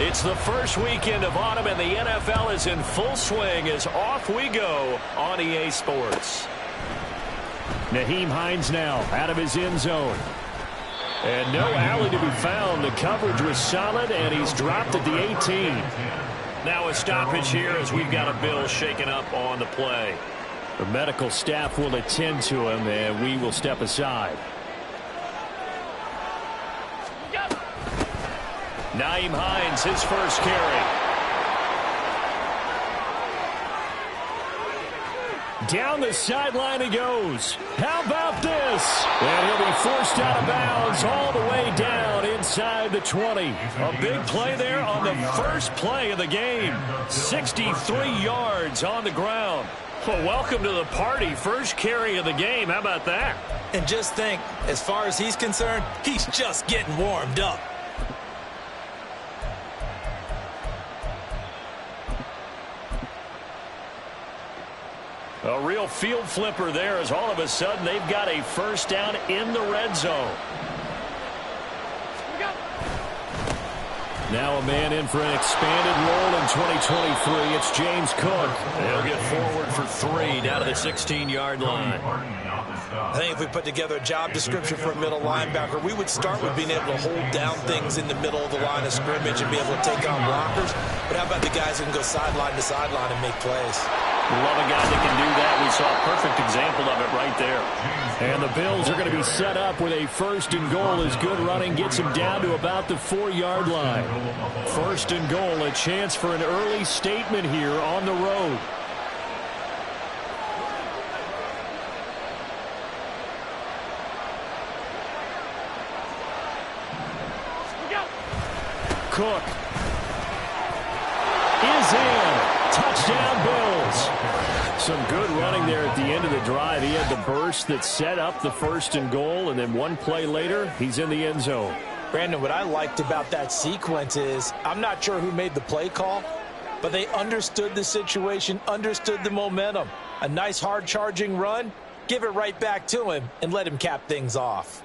It's the first weekend of autumn, and the NFL is in full swing as off we go on EA Sports. Nyheim Hines now out of his end zone. And no alley to be found. The coverage was solid, and he's dropped at the 18. Now a stoppage here as we've got a Bill shaken up on the play. The medical staff will attend to him, and we will step aside. Nyheim Hines, his first carry. Down the sideline he goes. How about this? And he'll be forced out of bounds all the way down inside the 20. A big play there on the first play of the game. 63 yards on the ground. Well, welcome to the party. First carry of the game. How about that? And just think, as far as he's concerned, he's just getting warmed up. A real field flipper there as all of a sudden they've got a first down in the red zone. Now a man in for an expanded role in 2023. It's James Cook. They'll get forward for 3 down to the 16-yard line. I think if we put together a job description for a middle linebacker, we would start with being able to hold down things in the middle of the line of scrimmage and be able to take on blockers. But how about the guys who can go sideline to sideline and make plays? Love a guy that can do that. We saw a perfect example of it right there. And the Bills are going to be set up with a first and goal as good running gets them down to about the 4-yard line. First and goal, a chance for an early statement here on the road. Cook is in. Touchdown, Bills. Some good running there at the end of the drive. He had the burst that set up the first and goal, and then one play later, he's in the end zone. Brandon, what I liked about that sequence is I'm not sure who made the play call, but they understood the situation, understood the momentum. A nice hard-charging run, give it right back to him, and let him cap things off.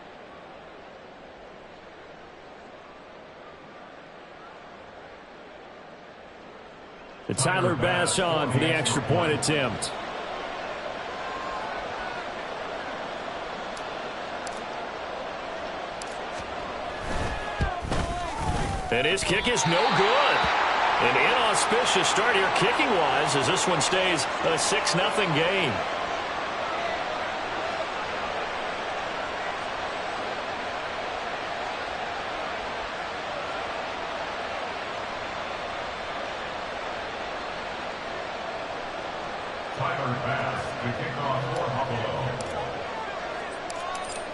Tyler Bass on for the extra point attempt. And his kick is no good. An inauspicious start here kicking-wise as this one stays a 6-0 game.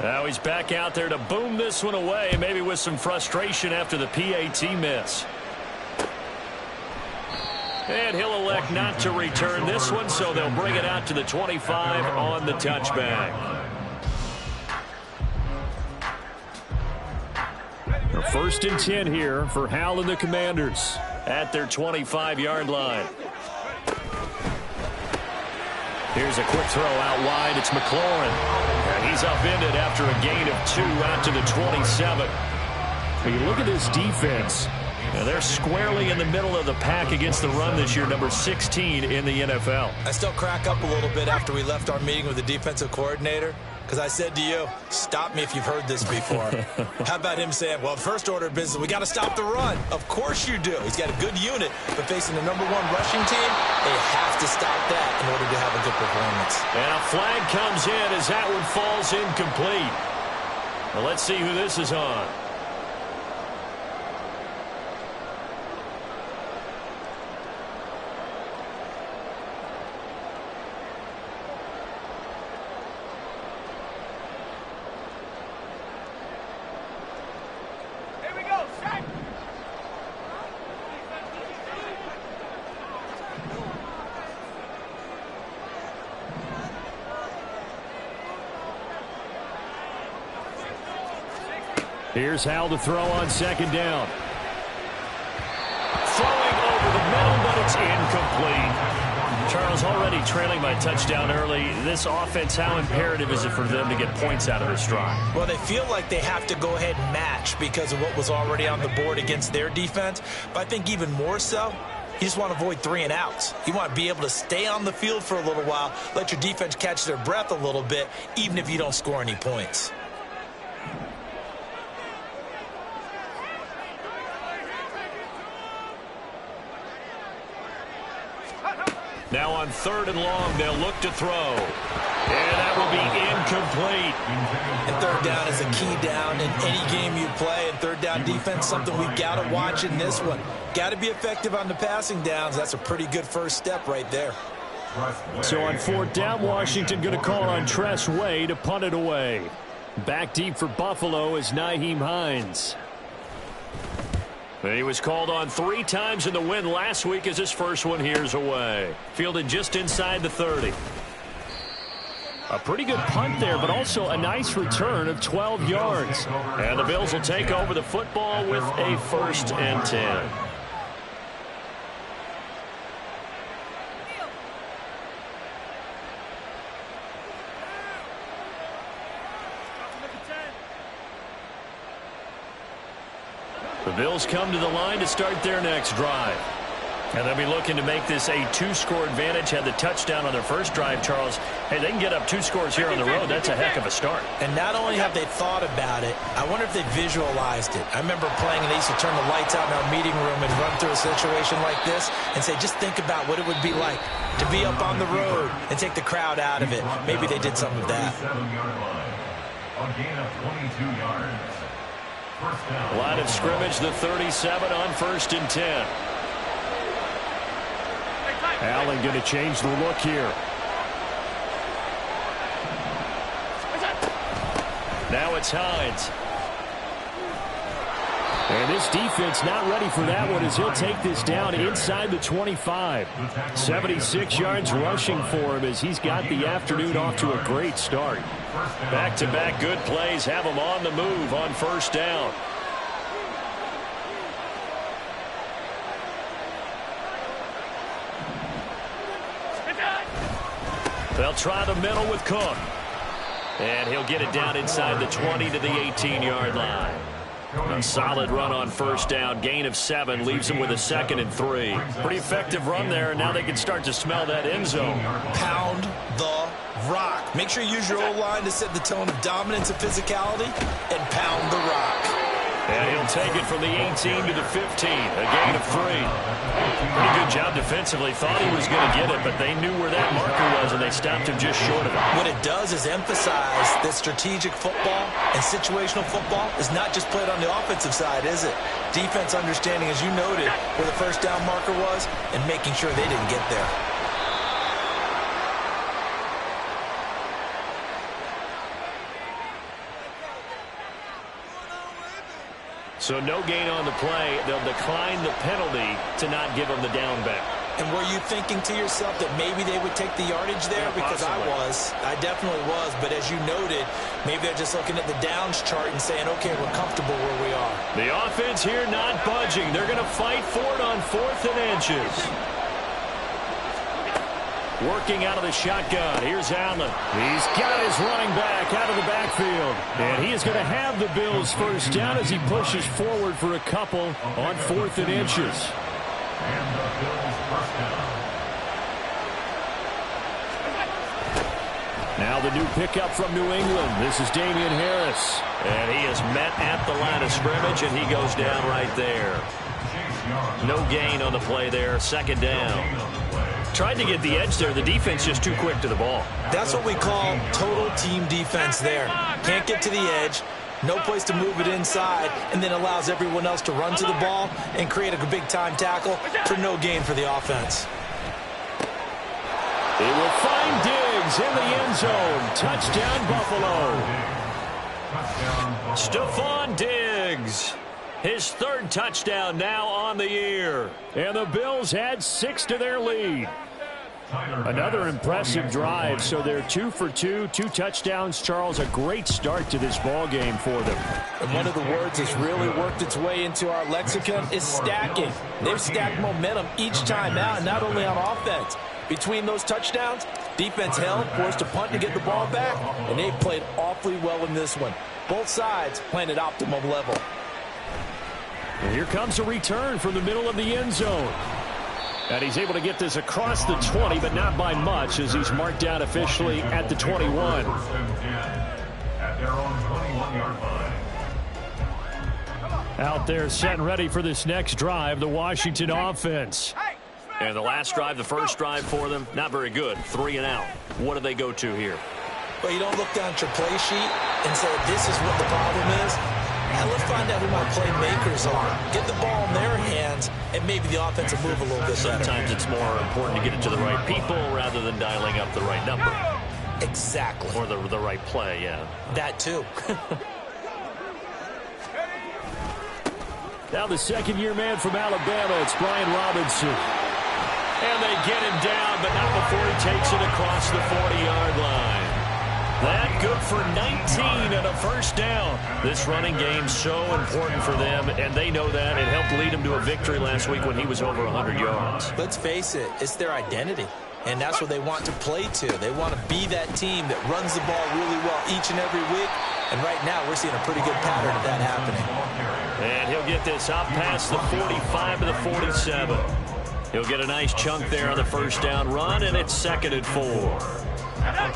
Now he's back out there to boom this one away, maybe with some frustration after the PAT miss. And he'll elect not to return this one, so they'll bring it out to the 25 on the touchback. First and 10 here for Hal and the Commanders at their 25-yard line. Here's a quick throw out wide. It's McLaurin. And he's upended after a gain of 2 out to the 27. When you look at this defense, and they're squarely in the middle of the pack against the run this year, number 16 in the NFL. I still crack up a little bit after we left our meeting with the defensive coordinator, because I said to you, stop me if you've heard this before. How about him saying, well, first order of business, we got to stop the run. Of course you do. He's got a good unit, but facing the #1 rushing team, they have to stop that in order to have a good performance. And a flag comes in as that one falls incomplete. Well, let's see who this is on. Here's Hal to throw on second down. Throwing over the middle, but it's incomplete. Charles, already trailing by touchdown early. This offense, how imperative is it for them to get points out of this drive? Well, they feel like they have to go ahead and match because of what was already on the board against their defense. But I think even more so, you just want to avoid 3 and outs. You want to be able to stay on the field for a little while, let your defense catch their breath a little bit, even if you don't score any points. Now on 3rd and long, they'll look to throw. And that will be incomplete. And 3rd down is a key down in any game you play. And 3rd down defense, something we've got to watch in this one. Got to be effective on the passing downs. That's a pretty good first step right there. So on 4th down, Washington going to call on Tress Way to punt it away. Back deep for Buffalo is Nyheim Hines. He was called on 3 times in the win last week as his first one here's away. Fielded just inside the 30. A pretty good punt there, but also a nice return of 12 yards. And the Bills will take over the football with a 1st and 10. The Bills come to the line to start their next drive. And they'll be looking to make this a 2-score advantage. Had the touchdown on their first drive, Charles. Hey, they can get up 2 scores here on the road. That's a heck of a start. And not only have they thought about it, I wonder if they visualized it. I remember playing and they used to turn the lights out in our meeting room and run through a situation like this and say, just think about what it would be like to be up on the road and take the crowd out of it. Maybe they did some of that. A gain of 22 yards. Line of scrimmage, the 37 on 1st and 10. Allen going to change the look here. Now it's Hines. And this defense not ready for that one as he'll take this down inside the 25. 76 yards rushing for him as he's got the afternoon off to a great start. Back-to-back good plays have him on the move on 1st down. They'll try the middle with Cook. And he'll get it down inside the 20 to the 18-yard line. A solid run on 1st down. Gain of 7 leaves them with a 2nd and 3. Pretty effective run there, and now they can start to smell that end zone. Pound the rock. Make sure you use your O-line to set the tone of dominance and physicality, and pound the rock. And he'll take it from the 18 to the 15. A gain of 3. Pretty good job defensively. Thought he was going to get it, but they knew where that marker was, and they stopped him just short of it. What it does is emphasize that strategic football and situational football is not just played on the offensive side, is it? Defense understanding, as you noted, where the 1st down marker was and making sure they didn't get there. So no gain on the play. They'll decline the penalty to not give them the down back. And were you thinking to yourself that maybe they would take the yardage there? Yeah, because I definitely was. But as you noted, maybe they're just looking at the downs chart and saying, okay, we're comfortable where we are. The offense here not budging. They're going to fight for it on 4th and inches. Working out of the shotgun. Here's Allen. He's got his running back out of the backfield. And he is going to have the Bills' 1st down as he pushes forward for a couple on 4th and inches. And the Bills' 1st down. Now the new pickup from New England. This is Damian Harris. And he is met at the line of scrimmage, and he goes down right there. No gain on the play there. 2nd down. Tried to get the edge there. The defense just too quick to the ball. That's what we call total team defense there. Can't get to the edge, no place to move it inside, and then allows everyone else to run to the ball and create a big-time tackle for no gain for the offense. They will find Diggs in the end zone. Touchdown, Buffalo. Stephon Diggs. His 3rd touchdown now on the year. And the Bills add 6 to their lead. Another impressive drive. So they're 2 for 2, 2 touchdowns. Charles, a great start to this ball game for them. And one of the words that's really worked its way into our lexicon is stacking. They've stacked momentum each time out, not only on offense, Between those touchdowns, defense held, forced a punt to get the ball back, and they played awfully well in this one. Both sides playing at optimum level. And here comes a return from the middle of the end zone. And he's able to get this across the 20, but not by much, as he's marked down officially at the 21. First and 10 at their own 21-yard line. Out there set and ready for this next drive, the Washington offense. And the last drive, the first drive for them, not very good. 3 and out. What do they go to here? Well, you don't look down at your play sheet and say, this is what the problem is. Now let's find out who my playmakers are. Get the ball in their hands, and maybe the offense will move a little bit better. Sometimes it's more important to get it to the right people rather than dialing up the right number. Exactly. Or the right play, yeah. That too. Now the second-year man from Alabama, it's Brian Robinson. And they get him down, but not before he takes it across the 40-yard line. That good for 19 and a first down. This running game so important for them, and they know that. It helped lead them to a victory last week when he was over 100 yards. Let's face it, it's their identity, and that's what they want to play to. They want to be that team that runs the ball really well each and every week, and right now we're seeing a pretty good pattern of that happening. And he'll get this up past the 45 to the 47. He'll get a nice chunk there on the first down run, and it's 2nd and 4.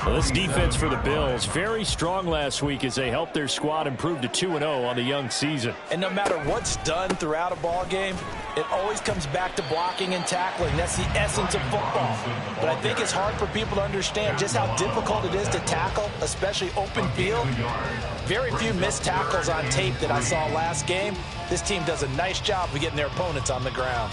Well, this defense for the Bills, very strong last week as they helped their squad improve to 2-0 on the young season. And no matter what's done throughout a ball game, it always comes back to blocking and tackling. That's the essence of football. But I think it's hard for people to understand just how difficult it is to tackle, especially open field. Very few missed tackles on tape that I saw last game. This team does a nice job of getting their opponents on the ground.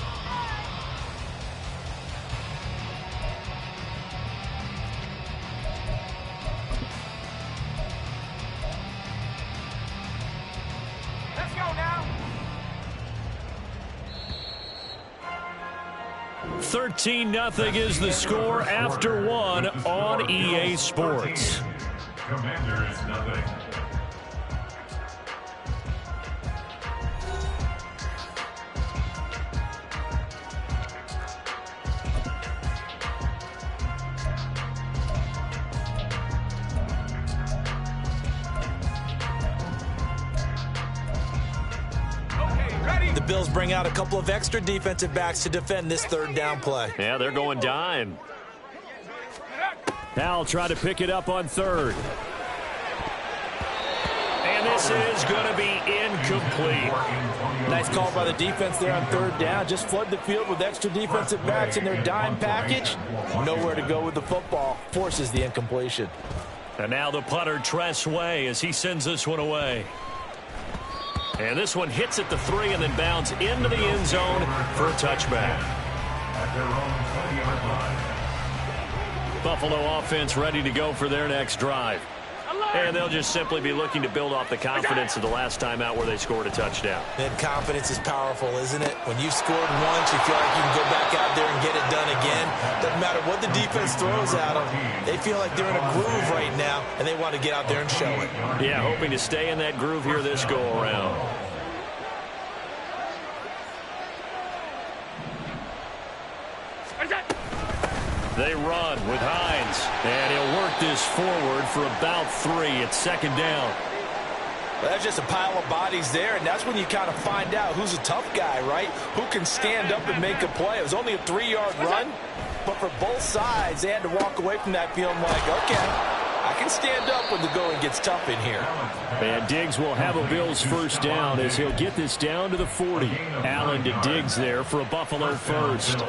Let's go now. 13-0 is the score after one on EA Sports. Commanders, nothing. The Bills bring out a couple of extra defensive backs to defend this third down play. Yeah, they're going dime. Now try to pick it up on third. And this is going to be incomplete. Nice call by the defense there on third down. Just flood the field with extra defensive backs in their dime package. Nowhere to go with the football. Forces the incompletion. And now the punter, Tress Way, as he sends this one away. And this one hits at the 3 and then bounds into the end zone for a touchback. At their own 20-yard line. Buffalo offense ready to go for their next drive. And they'll just simply be looking to build off the confidence of the last time out where they scored a touchdown. That confidence is powerful, isn't it? When you've scored once, you feel like you can go back out there and get it done again. Doesn't matter what the defense throws at them. They feel like they're in a groove right now, and they want to get out there and show it. Yeah, hoping to stay in that groove here this go-around. They run with Hines, and he'll work this forward for about 3. It's 2nd down. Well, that's just a pile of bodies there, and that's when you kind of find out who's a tough guy, right? Who can stand up and make a play. It was only a 3-yard run, but for both sides, they had to walk away from that feeling like, okay, I can stand up when the going gets tough in here. And Diggs will have a Bills first down as he'll get this down to the 40. Allen to Diggs there for a Buffalo first.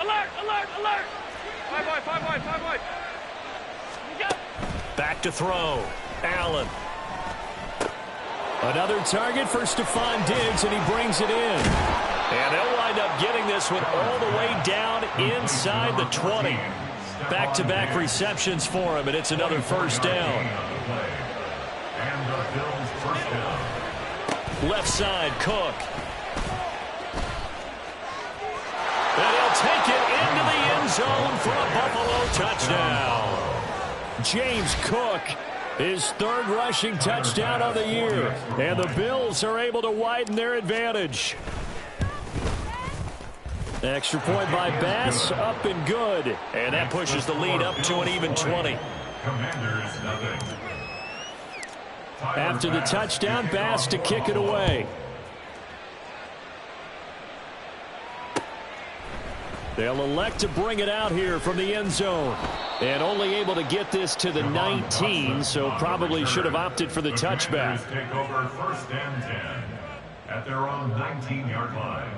Alert! 5 wide. Back to throw. Allen. Another target for Stephon Diggs, and he brings it in. And they'll wind up getting this one all the way down inside the 20. Back-to-back receptions for him, and it's another first down. And the Bills first down. Left side, Cook. And he'll take it into the end zone for a Buffalo touchdown. James Cook, his 3rd rushing touchdown of the year. And the Bills are able to widen their advantage. Extra point by Bass, up and good. And that pushes the lead up to an even 20. Commanders nothing. After the touchdown, Bass to kick it away. They'll elect to bring it out here from the end zone. And only able to get this to the 19, so probably should have opted for the touchback. Take over 1st and 10 at their own 19-yard line.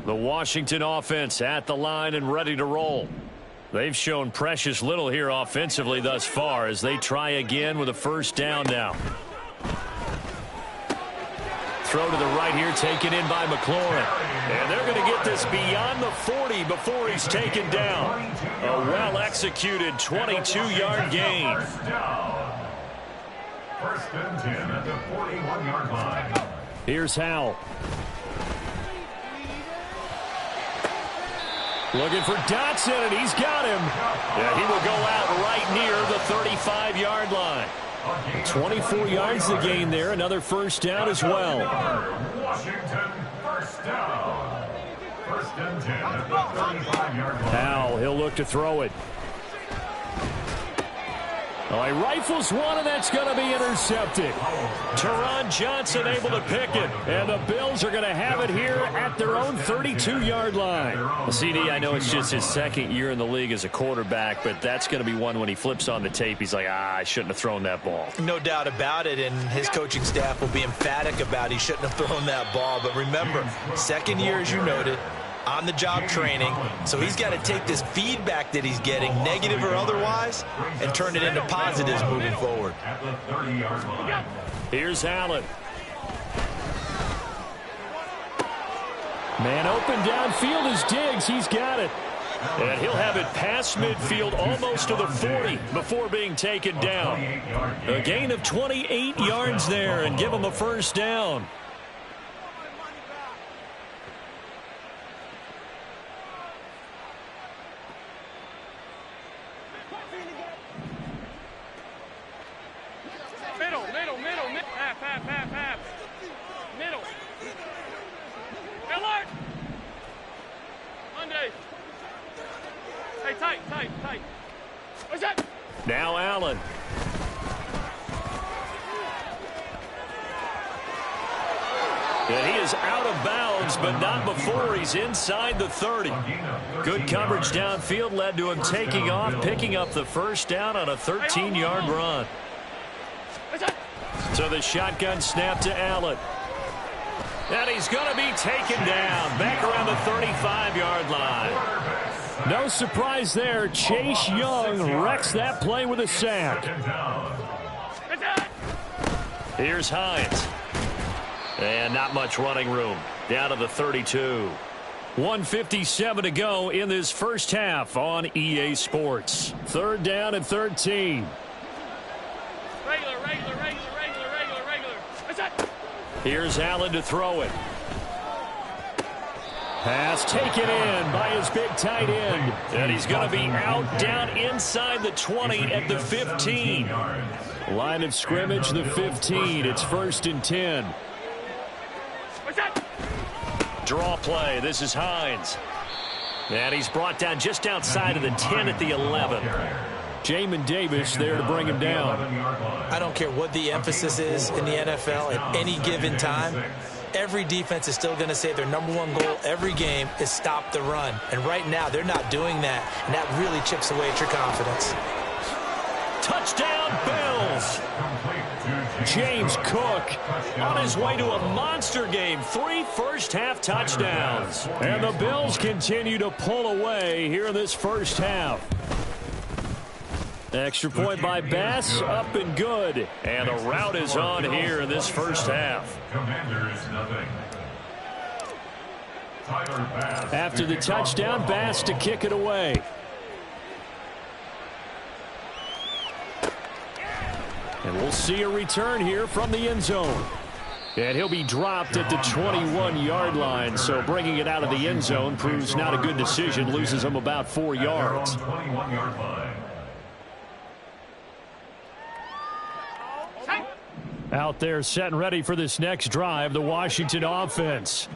The Washington offense at the line and ready to roll. They've shown precious little here offensively thus far as they try again with a first down now. Throw to the right here, taken in by McLaurin. And they're going to get this beyond the 40 before he's taken down. A well-executed 22-yard gain. First and 10 at the 41-yard line. Here's Howell. Looking for Dotson, and he's got him. Yeah, he will go out right near the 35-yard line. 24 yards to gain there. Another first down as well. Washington, first down. First and 10 at the 35-yard line. Howell, he'll look to throw it. Oh, he rifles one, and that's going to be intercepted. Teron Johnson able to pick it. And the Bills are going to have it here at their own 32-yard line. Well, CD, I know it's just his second year in the league as a quarterback, but that's going to be one when he flips on the tape. He's like, I shouldn't have thrown that ball. No doubt about it, and his coaching staff will be emphatic about he shouldn't have thrown that ball. But remember, second year, as you noted, on-the-job training, so he's got to take this feedback that he's getting, negative or otherwise, and turn it into positives moving forward. At the 30-yard line. Here's Allen. Man open downfield is Diggs. He's got it. And he'll have it past midfield almost to the 40 before being taken down. A gain of 28 yards there and give him a first down. Middle. Half. Middle. Miller! Monday. Hey, tight. What's that? Now Allen. And he is out of bounds, but not before he's inside the 30. Good coverage downfield led to him taking off, picking up the first down on a 13-yard run. So the shotgun snap to Allen. And he's going to be taken down back around the 35-yard line. No surprise there. Chase Young wrecks that play with a sack. Here's Hines. And not much running room. Down to the 32. 1:57 to go in this first half on EA Sports. Third down and 13. Regular. What's that? Here's Allen to throw it. Pass taken in by his big tight end. And he's going to be out down inside the 20 at the 15. Line of scrimmage, the 15. It's 1st and 10. What's that? Draw play. This is Hines. And he's brought down just outside of the 10 at the 11. Jamin Davis there to bring him down. I don't care what the emphasis is in the NFL at any given time. Every defense is still going to say their number one goal every game is stop the run. And right now, they're not doing that, and that really chips away at your confidence. Touchdown, Bills. James Cook On his way to a monster game. 3 first-half touchdowns. and the Bills continue to pull away here in this first half. Extra point by Bass, up and good. And a rout is on here in this first half. Commanders nothing. Tyler Bass. After the touchdown, Bass to kick it away. And we'll see a return here from the end zone. And he'll be dropped at the 21-yard line, so bringing it out of the end zone proves not a good decision, loses him about 4 yards. 21-yard line. Out there set and ready for this next drive, the Washington offense.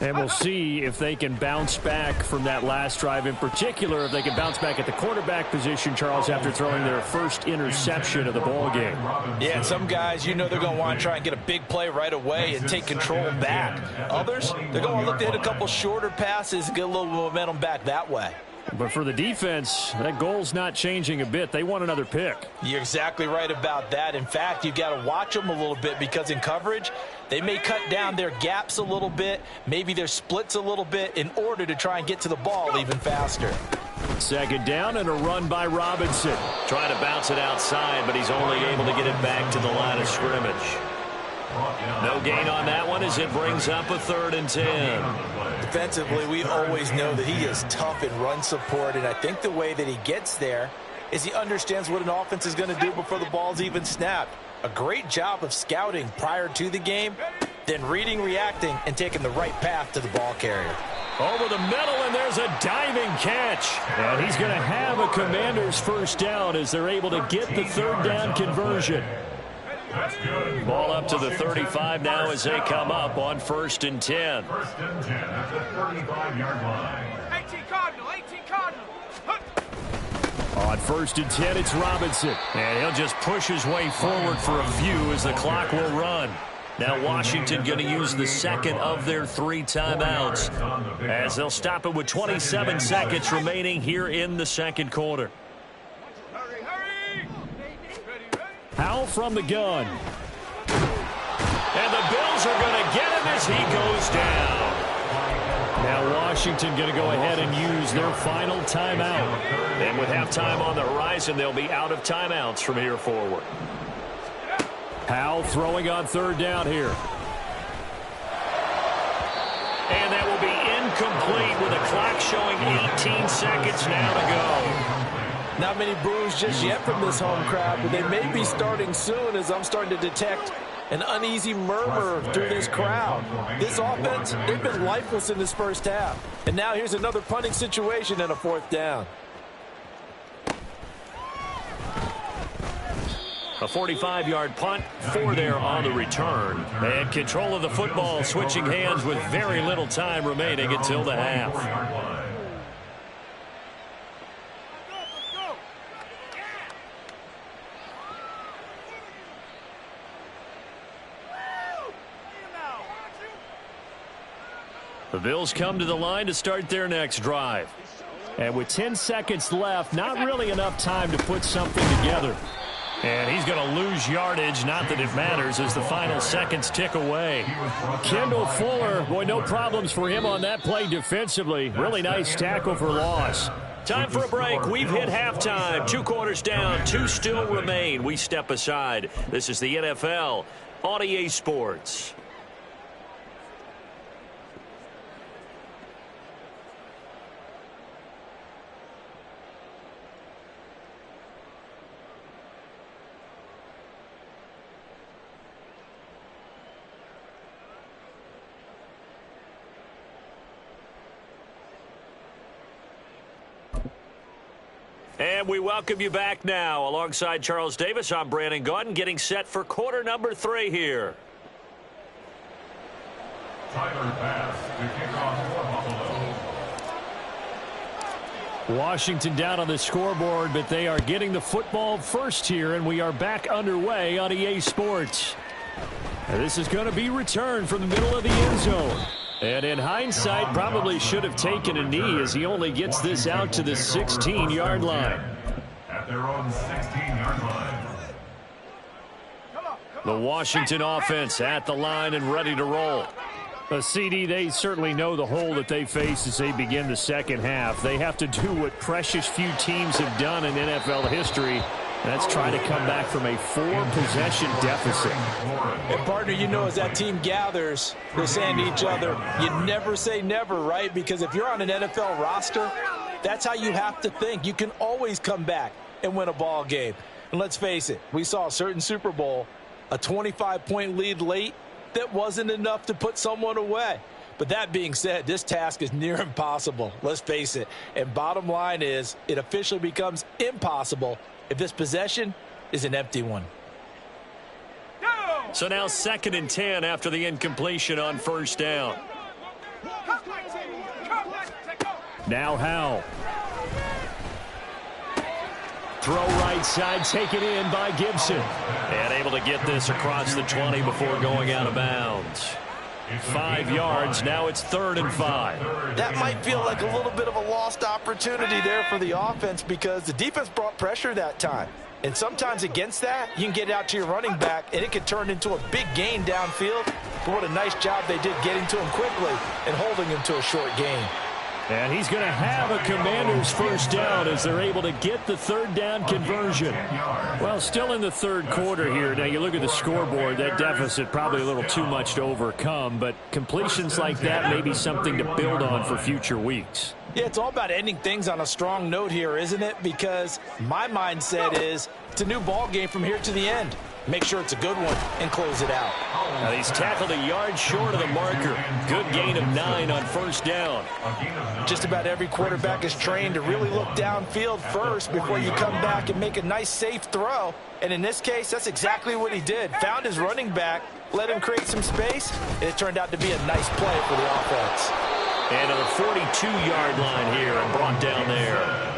And we'll see if they can bounce back from that last drive, in particular, if they can bounce back at the quarterback position, Charles, after throwing their first interception of the ball game. Yeah, and some guys, they're going to want to try and get a big play right away and take control back. Others, they're going to want to look to hit a couple shorter passes and get a little momentum back that way. But for the defense, that goal's not changing a bit. They want another pick. You're exactly right about that. In fact, you've got to watch them a little bit because in coverage, they may cut down their gaps a little bit, maybe their splits a little bit in order to try and get to the ball even faster. Second down and a run by Robinson. Trying to bounce it outside, but he's only able to get it back to the line of scrimmage. No gain on that one as it brings up a 3rd and 10. Defensively, we always know that he is tough in run support, and I think the way that he gets there is he understands what an offense is going to do before the ball's even snapped. A great job of scouting prior to the game, then reading, reacting, and taking the right path to the ball carrier. Over the middle, and there's a diving catch. And he's going to have a Commanders first down as they're able to get the 3rd down conversion. Ball up to the 35 now as they come up on 1st and 10. 1st and 10 at the 35-yard line. 18 Cardinal, 18 Cardinal. On 1st and 10, it's Robinson. And he'll just push his way forward for a few as the clock will run. Now Washington going to use the second of their 3 timeouts as they'll stop it with 27 seconds remaining here in the second quarter. Howell from the gun. And the Bills are going to get him as he goes down. Now Washington going to go ahead and use their final timeout. And with halftime on the horizon, they'll be out of timeouts from here forward. Howell throwing on 3rd down here. And that will be incomplete with a clock showing 18 seconds now to go. Not many boos just yet from this home crowd, but they may be starting soon as I'm starting to detect an uneasy murmur through this crowd. This offense, they've been lifeless in this first half. And now here's another punting situation and a 4th down. A 45-yard punt, 4 there on the return. And control of the football switching hands with very little time remaining until the half. The Bills come to the line to start their next drive. And with 10 seconds left, not really enough time to put something together. And he's going to lose yardage, not that it matters, as the final seconds tick away. Kendall Fuller, boy, no problems for him on that play defensively. Really nice tackle for loss. Time for a break. We've hit halftime. 2 quarters down, 2 still remain. We step aside. This is the NFL on EA Sports. And we welcome you back now. Alongside Charles Davis, I'm Brandon Gaudin, getting set for quarter number 3 here. Tyler Bass to kick off for Buffalo. Washington down on the scoreboard, but they are getting the football first here, and we are back underway on EA Sports. And this is going to be returned from the middle of the end zone. And in hindsight, probably should have taken a knee as he only gets this out to the 16-yard line. At their own 16-yard line. The Washington offense at the line and ready to roll. A CD, they certainly know the hole that they face as they begin the second half. They have to do what precious few teams have done in NFL history. That's trying to come back from a 4-possession deficit. And partner, as that team gathers, they're saying to each other, you never say never, right? Because if you're on an NFL roster, that's how you have to think. You can always come back and win a ball game. And let's face it, we saw a certain Super Bowl, a 25-point lead late, that wasn't enough to put someone away. But that being said, this task is near impossible. Let's face it. And bottom line is, it officially becomes impossible if this possession is an empty one. So now 2nd and 10 after the incompletion on 1st down. Now Howell. Throw right side, taken in by Gibson. And able to get this across the 20 before going out of bounds. 5 yards, now it's 3rd and 5. That might feel like a little bit of a lost opportunity there for the offense because the defense brought pressure that time. And sometimes against that, you can get out to your running back, and it could turn into a big gain downfield. But what a nice job they did getting to him quickly and holding him to a short gain. And he's going to have a Commanders first down as they're able to get the 3rd down conversion. Well, still in the 3rd quarter here. Now, you look at the scoreboard, that deficit probably a little too much to overcome, but completions like that may be something to build on for future weeks. Yeah, it's all about ending things on a strong note here, isn't it? Because my mindset is it's a new ball game from here to the end. Make sure it's a good one and close it out. Now he's tackled a yard short of the marker. Good gain of 9 on first down. Just about every quarterback is trained to really look downfield first before you come back and make a nice, safe throw. And in this case, that's exactly what he did. Found his running back, let him create some space, and it turned out to be a nice play for the offense. And to the 42-yard line here and brought down there.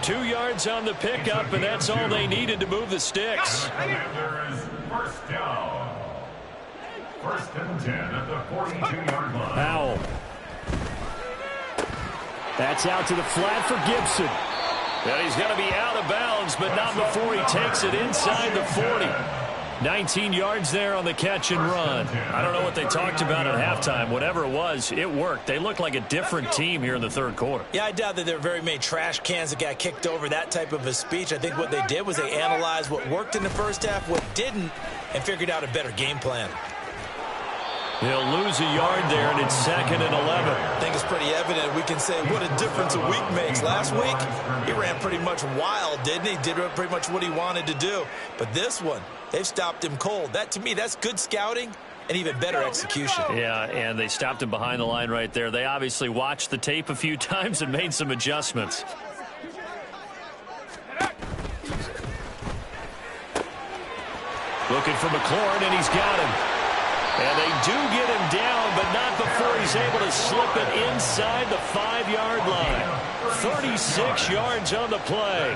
2 yards on the pickup, and that's all they needed to move the sticks. Commanders first down. 1st and 10 at the 42-yard line. Howell. That's out to the flat for Gibson. And he's going to be out of bounds, but not before he takes it inside the 40. 19 yards there on the catch and run. I don't know what they talked about at halftime. Whatever it was, it worked. They looked like a different team here in the 3rd quarter. Yeah, I doubt that there were very many trash cans that got kicked over, that type of a speech. I think what they did was they analyzed what worked in the first half, what didn't, and figured out a better game plan. He'll lose a yard there, and it's 2nd and 11. I think it's pretty evident. We can say what a difference a week makes. Last week, he ran pretty much wild, didn't he? Did pretty much what he wanted to do. But this one, they've stopped him cold. That, to me, that's good scouting and even better execution. Yeah, and they stopped him behind the line right there. They obviously watched the tape a few times and made some adjustments. Looking for McLaurin, and he's got him. And they do get him down, but not before he's able to slip it inside the 5-yard line. 36 yards on the play.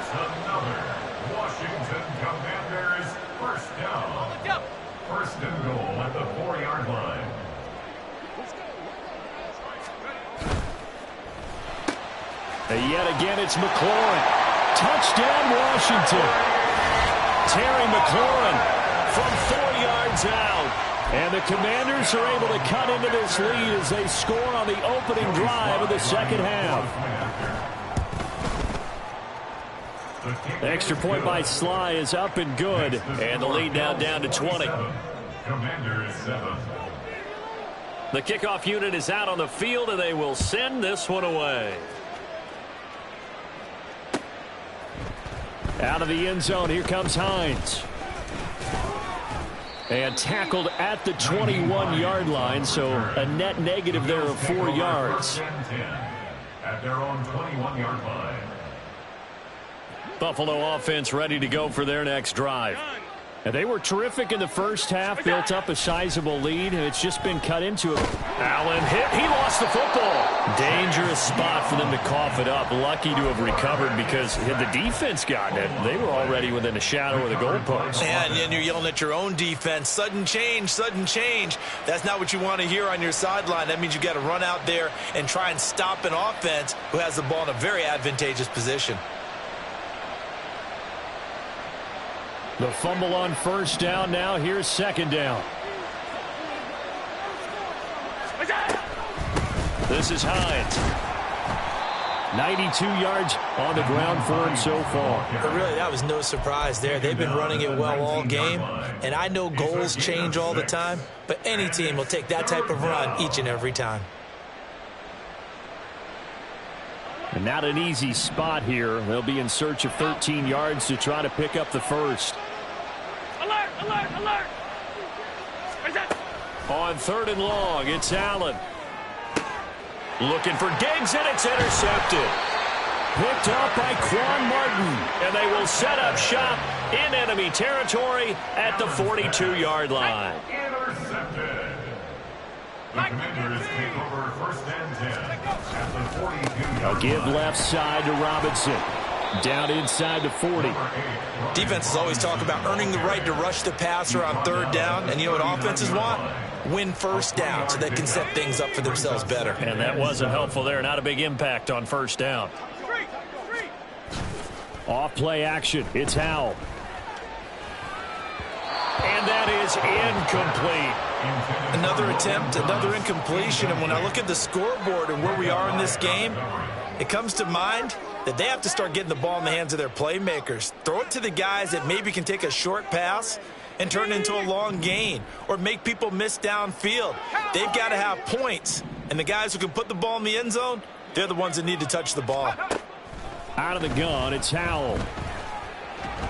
Washington Commanders first down. 1st and goal at the 4-yard line. And yet again, it's McLaurin. Touchdown, Washington. Terry McLaurin from 4 yards out. And the Commanders are able to cut into this lead as they score on the opening drive of the 2nd half. The extra point by Sly is up and good. And the lead now down to 20. Commanders 7. The kickoff unit is out on the field, and they will send this one away. Out of the end zone, here comes Hines. And tackled at the 21-yard line, so a net negative there of 4 yards. At their own 21-yard line. Buffalo offense ready to go for their next drive. And they were terrific in the first half, built up a sizable lead, and it's just been cut into it. Allen hit. He lost the football. Dangerous spot for them to cough it up. Lucky to have recovered because had the defense gotten it, they were already within a shadow of the goalpost. And you're yelling at your own defense. Sudden change, sudden change. That's not what you want to hear on your sideline. That means you got to run out there and try and stop an offense who has the ball in a very advantageous position. The fumble on first down. Now here's 2nd down. This is Hines. 92 yards on the ground for him so far. But really, that was no surprise there. They've been running it well all game, and I know goals change all the time, but any team will take that type of run each and every time. And not an easy spot here. They'll be in search of 13 yards to try to pick up the first. Alert, alert, alert. On 3rd and long, it's Allen. Looking for Diggs, and it's intercepted. Picked up by Quan Martin. And they will set up shop in enemy territory at the 42-yard line. Intercepted. The Commanders take over 1st and 10 at the 42-yard A give line. left side to Robinson. Down inside the 40. Defenses always talk about earning the right to rush the passer on 3rd down. And you know what offenses want? Win 1st down so they can set things up for themselves better. And that wasn't helpful there. Not a big impact on 1st down. Off play action. It's Howell. And that is incomplete. Another attempt, another incompletion. And when I look at the scoreboard and where we are in this game, it comes to mind that they have to start getting the ball in the hands of their playmakers. Throw it to the guys that maybe can take a short pass and turn it into a long gain or make people miss downfield. They've got to have points. And the guys who can put the ball in the end zone, they're the ones that need to touch the ball. Out of the gun, it's Howell.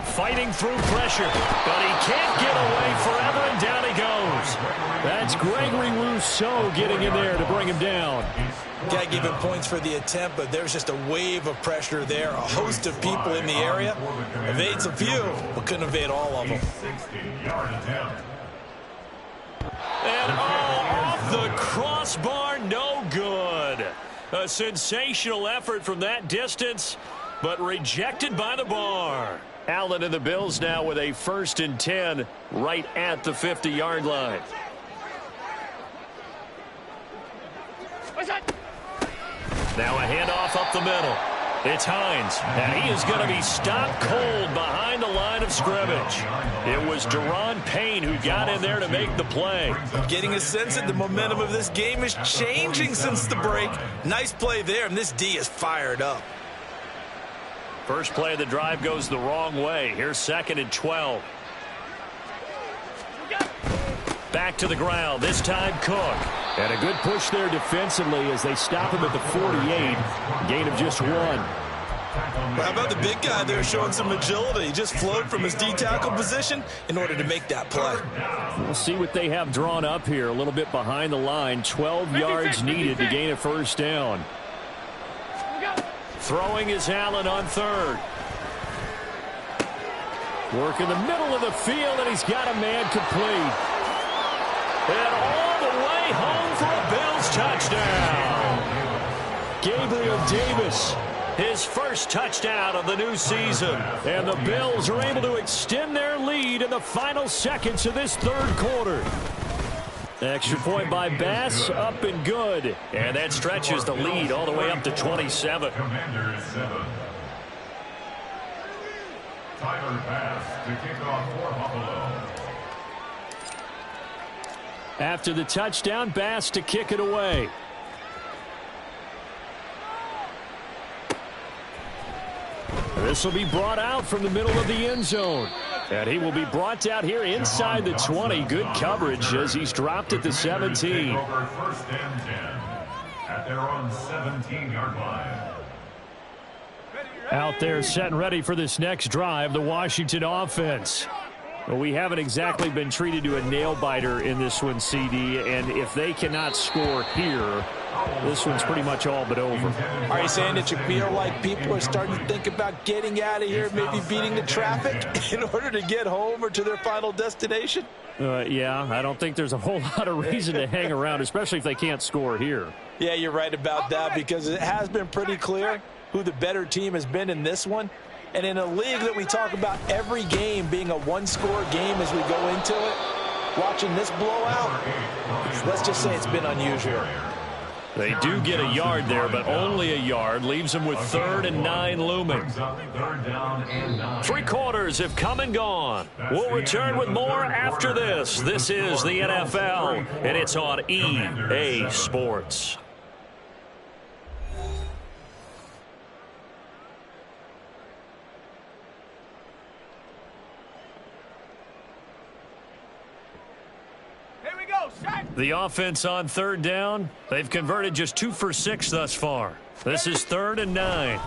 Fighting through pressure, but he can't get away forever, and down he goes. That's Gregory Rousseau getting in there to bring him down. Got to give him points for the attempt, but there's just a wave of pressure there. A host of people in the area. Evades a few, but couldn't evade all of them. 60-yard attempt. And off the crossbar, no good. A sensational effort from that distance, but rejected by the bar. Allen and the Bills now with a 1st and 10 right at the 50-yard line. Now a handoff up the middle. It's Hines, and he is going to be stopped cold behind the line of scrimmage. It was Daron Payne who got in there to make the play. I'm getting a sense that the momentum of this game is changing since the break. Nice play there, and this D is fired up. First play of the drive goes the wrong way. Here's 2nd and 12. Back to the ground, this time Cook. And a good push there defensively as they stop him at the 48. Gain of just 1. How about the big guy there showing some agility? He just flowed from his D-tackle position in order to make that play. We'll see what they have drawn up here. A little bit behind the line. 12 yards needed to gain a 1st down. Throwing is Allen on 3rd. Work in the middle of the field, and he's got a man complete. And all the way home for a Bills touchdown. Gabriel Davis. His first touchdown of the new season. And the Bills are able to extend their lead in the final seconds of this 3rd quarter. Extra point by Bass, up and good. And that stretches the lead all the way up to 27. Commanders 7. Tyler Bass to kick off for Buffalo. After the touchdown, Bass to kick it away. This will be brought out from the middle of the end zone. And he will be brought out here inside the 20. Good coverage as he's dropped at the 17. Over 1st and 10 at their own 17-yard line. Out there set and ready for this next drive, the Washington offense. Well, we haven't exactly been treated to a nail-biter in this one, CD, and if they cannot score here, this one's pretty much all but over. Are you saying that you feel like people are starting to think about getting out of here, maybe beating the traffic in order to get home or to their final destination? Yeah, I don't think there's a whole lot of reason to hang around, especially if they can't score here. Yeah, you're right about that because it has been pretty clear who the better team has been in this one. And in a league that we talk about every game being a one-score game as we go into it, watching this blowout, let's just say it's been unusual. They do get a yard there, but only a yard. Leaves them with 3rd and 9 looming. 3rd down and 9. 3 quarters have come and gone. We'll return with more after this. This is the NFL, and it's on EA Sports. The offense on 3rd down, they've converted just 2 for 6 thus far. This is 3rd and 9.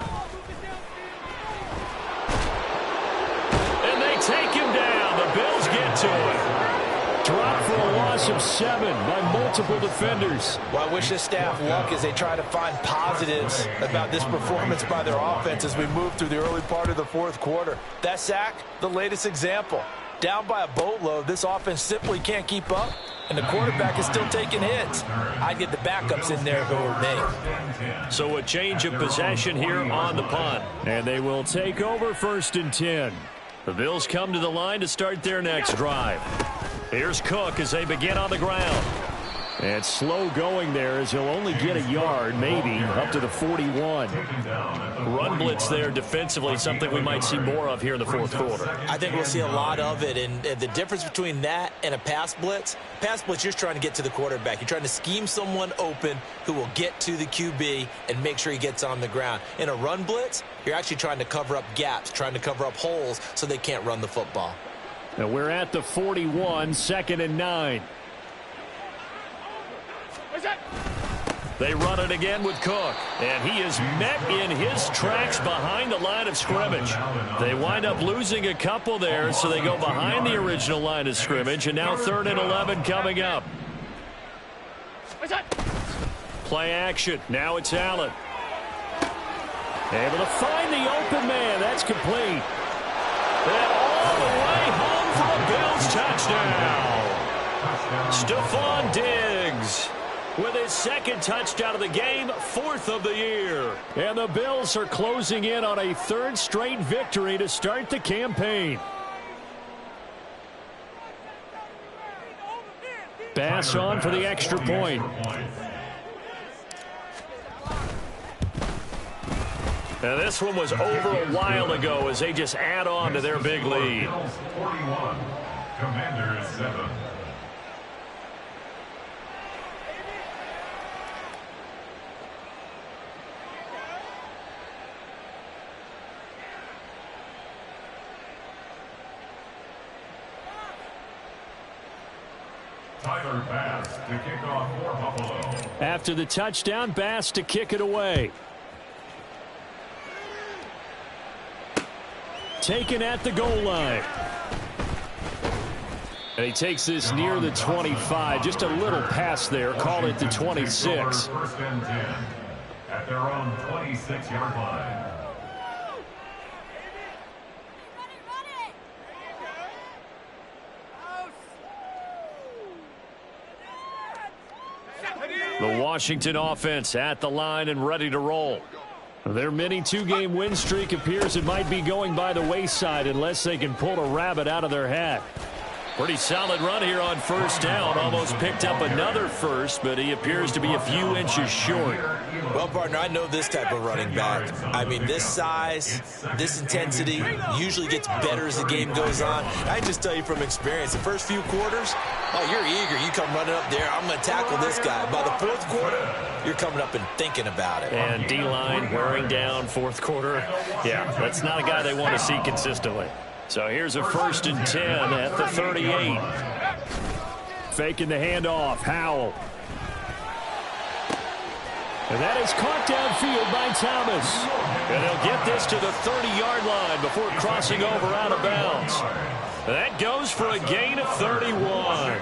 And they take him down. The Bills get to it. Dropped for a loss of 7 by multiple defenders. Well, I wish this staff luck as they try to find positives about this performance by their offense as we move through the early part of the 4th quarter. That sack, the latest example. Down by a boatload, this offense simply can't keep up. and the quarterback is still taking hits. I'd get the backups in there if it were me. So a change of possession here on the punt. And they will take over 1st and 10. The Bills come to the line to start their next drive. Here's Cook as they begin on the ground. And slow going there as he'll only get a yard, maybe, up to the 41. Run blitz there defensively, something we might see more of here in the 4th quarter. I think we'll see a lot of it, and the difference between that and a pass blitz, you're trying to get to the quarterback. You're trying to scheme someone open who will get to the QB and make sure he gets on the ground. In a run blitz, you're actually trying to cover up gaps, trying to cover up holes so they can't run the football. Now we're at the 41, 2nd and 9. They run it again with Cook, and he is met in his tracks behind the line of scrimmage. They wind up losing a couple there, so they go behind the original line of scrimmage, and now 3rd and 11 coming up. Play action. Now it's Allen. Able to find the open man. That's complete. And all the way home for a Bills touchdown. Stephon Diggs with his 2nd touchdown of the game, 4th of the year. And the Bills are closing in on a 3rd straight victory to start the campaign. Bass on for the extra point. And this one was over a while ago as they just add on to their big lead. 41, Commanders 7. Tyler Bass to kick off for Buffalo. After the touchdown, Bass to kick it away. Taken at the goal line. And he takes this near the 25. Just a little pass there. Call it the 26. 1st and 10 at their own 26-yard line. The Washington offense at the line and ready to roll. Their mini 2-game win streak appears it might be going by the wayside unless they can pull a rabbit out of their hat. Pretty solid run here on 1st down. Almost picked up another first, but he appears to be a few inches short. Well, partner, I know this type of running back. I mean, this size, this intensity usually gets better as the game goes on. I just tell you from experience, the first few quarters, oh, you're eager. You come running up there, I'm going to tackle this guy. By the 4th quarter, you're coming up and thinking about it. And D-line wearing down 4th quarter. Yeah, that's not a guy they want to see consistently. So here's a 1st and 10 at the 38. Faking the handoff. Howell. And that is caught downfield by Thomas. And he'll get this to the 30-yard line before crossing over out of bounds. That goes for a gain of 31.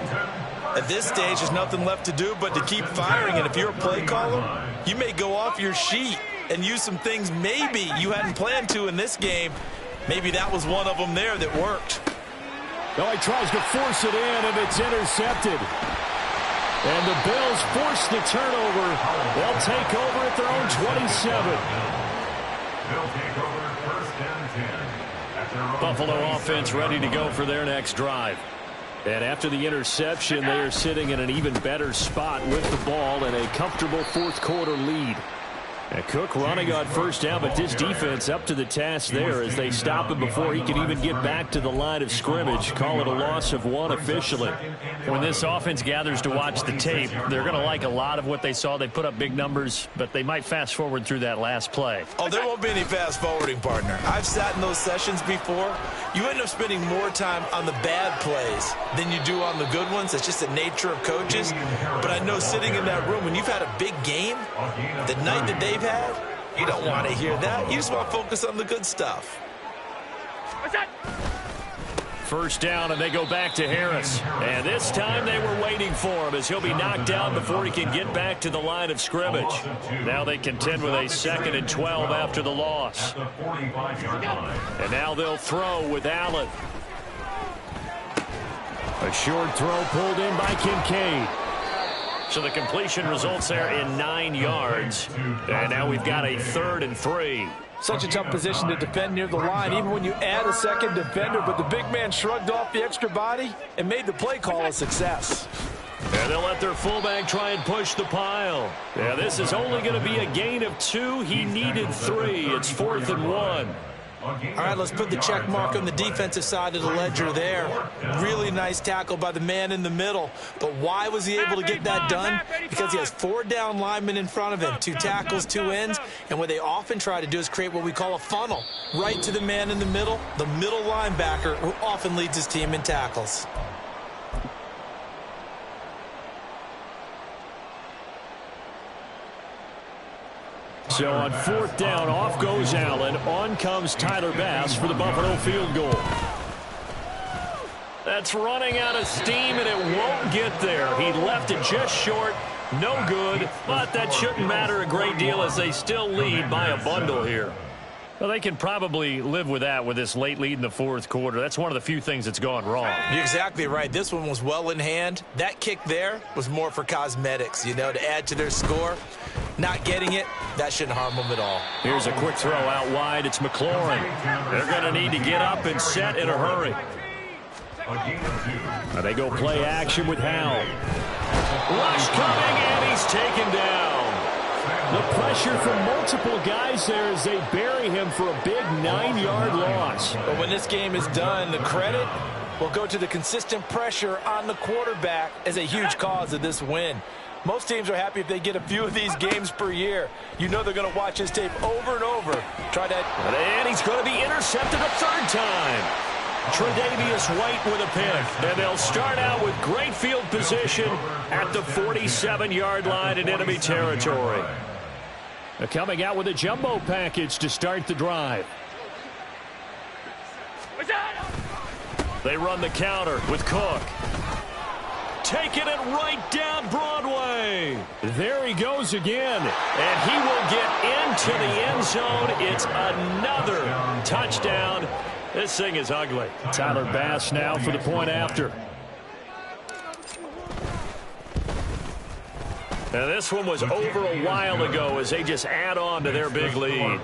At this stage, there's nothing left to do but to keep firing. And if you're a play caller, you may go off your sheet and use some things maybe you hadn't planned to in this game. Maybe that was one of them there that worked. No, he tries to force it in, and it's intercepted. And the Bills force the turnover. They'll take over at their own 27. They'll take over 1st and 10 at their own Buffalo 27. offense ready to go for their next drive. And after the interception, they are sitting in an even better spot with the ball and a comfortable 4th quarter lead. And Cook running on 1st down, but this defense up to the task there as they stop him before he can even get back to the line of scrimmage. Call it a loss of 1 officially. When this offense gathers to watch the tape, they're going to like a lot of what they saw. They put up big numbers, but they might fast forward through that last play. Oh, there won't be any fast forwarding, partner. I've sat in those sessions before. You end up spending more time on the bad plays than you do on the good ones. It's just the nature of coaches. But I know sitting in that room, when you've had a big game, the night that they've had, you don't want to hear that. You just want to focus on the good stuff. 1st down, and they go back to Harris. And this time they were waiting for him as he'll be knocked down before he can get back to the line of scrimmage. Now they contend with a 2nd and 12 after the loss. And now they'll throw with Allen. A short throw pulled in by Kincaid. So the completion results there in 9 yards. And now we've got a 3rd and 3. Such a tough position to defend near the line, even when you add a second defender. But the big man shrugged off the extra body and made the play call a success. And they'll let their fullback try and push the pile. Yeah, this is only going to be a gain of 2. He needed 3. It's 4th and 1. All right, let's put the check mark on the defensive side of the ledger there. Really nice tackle by the man in the middle. But why was he able to get that done? Because he has 4 down linemen in front of him, 2 tackles, 2 ends. And what they often try to do is create what we call a funnel. Right to the man in the middle linebacker, who often leads his team in tackles. So on 4th down, off goes Allen. On comes Tyler Bass for the Buffalo field goal. That's running out of steam, and it won't get there. He left it just short. No good, but that shouldn't matter a great deal as they still lead by a bundle here. Well, they can probably live with that with this late lead in the 4th quarter. That's one of the few things that's gone wrong. You're exactly right. This one was well in hand. That kick there was more for cosmetics, to add to their score. Not getting it, that shouldn't harm them at all. Here's a quick throw out wide. It's McLaurin. They're going to need to get up and set in a hurry. Now they go play action with Howell. Rush coming, and he's taken down. The pressure from multiple guys there as they bury him for a big 9-yard loss. But when this game is done, the credit will go to the consistent pressure on the quarterback as a huge cause of this win. Most teams are happy if they get a few of these games per year. They're going to watch his tape over and over. And he's going to be intercepted a 3rd time. Tre'Davious White with a pick. And they'll start out with great field position at the 47-yard line in enemy territory. They're coming out with a jumbo package to start the drive. They run the counter with Cook. Taking it right down Broadway. There he goes again. And he will get into the end zone. It's another touchdown. This thing is ugly. Tyler Bass now for the point after. Now this one was over a while ago as they just add on to their big lead.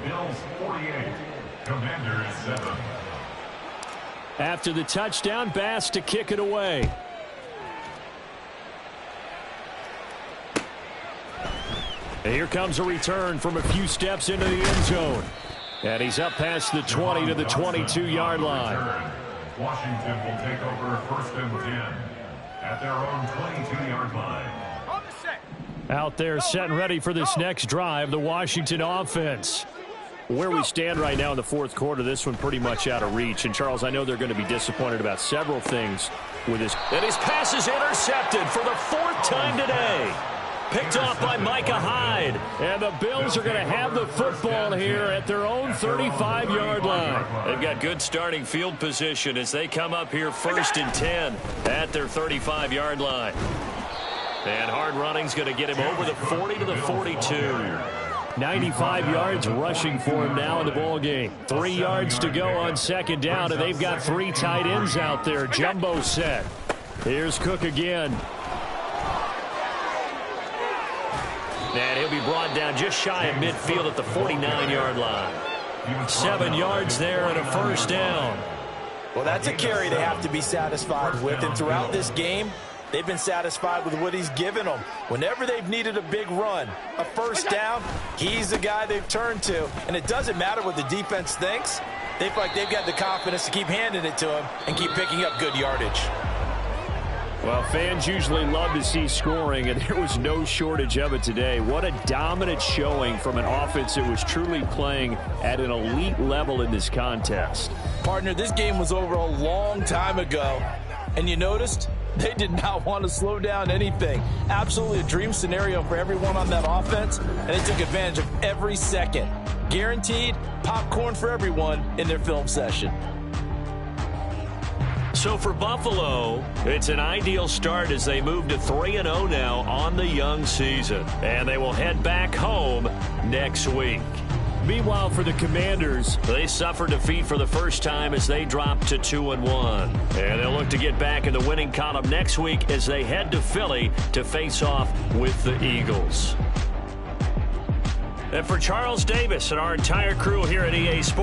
After the touchdown, Bass to kick it away. And here comes a return from a few steps into the end zone. And he's up past the 20 to the 22-yard line. Washington will take over 1st and 10 at their own 22-yard line. Out there set and ready for this next drive, the Washington offense. Where we stand right now in the 4th quarter, this one pretty much out of reach. And, Charles, I know they're going to be disappointed about several things with this. And his pass is intercepted for the 4th time today. Picked off by Micah Hyde. And the Bills are going to have the football here at their own 35-yard line. They've got good starting field position as they come up here 1st and 10 at their 35-yard line. And hard running's going to get him over the 40 to the 42. 95 yards rushing for him now in the ball game. 3 yards to go on 2nd down, and they've got 3 tight ends out there. Jumbo set. Here's Cook again. And he'll be brought down just shy of midfield at the 49-yard line. 7 yards there and a 1st down. Well, that's a carry they have to be satisfied with. And throughout this game, they've been satisfied with what he's given them. Whenever they've needed a big run, a 1st down, he's the guy they've turned to. And it doesn't matter what the defense thinks. They feel like they've got the confidence to keep handing it to him and keep picking up good yardage. Well, fans usually love to see scoring, and there was no shortage of it today. What a dominant showing from an offense that was truly playing at an elite level in this contest. Partner, this game was over a long time ago, and you noticed they did not want to slow down anything. Absolutely a dream scenario for everyone on that offense, and they took advantage of every second. Guaranteed popcorn for everyone in their film session. So for Buffalo, it's an ideal start as they move to 3-0 now on the young season. And they will head back home next week. Meanwhile, for the Commanders, they suffer defeat for the first time as they drop to 2-1. And they'll look to get back in the winning column next week as they head to Philly to face off with the Eagles. And for Charles Davis and our entire crew here at EA Sports,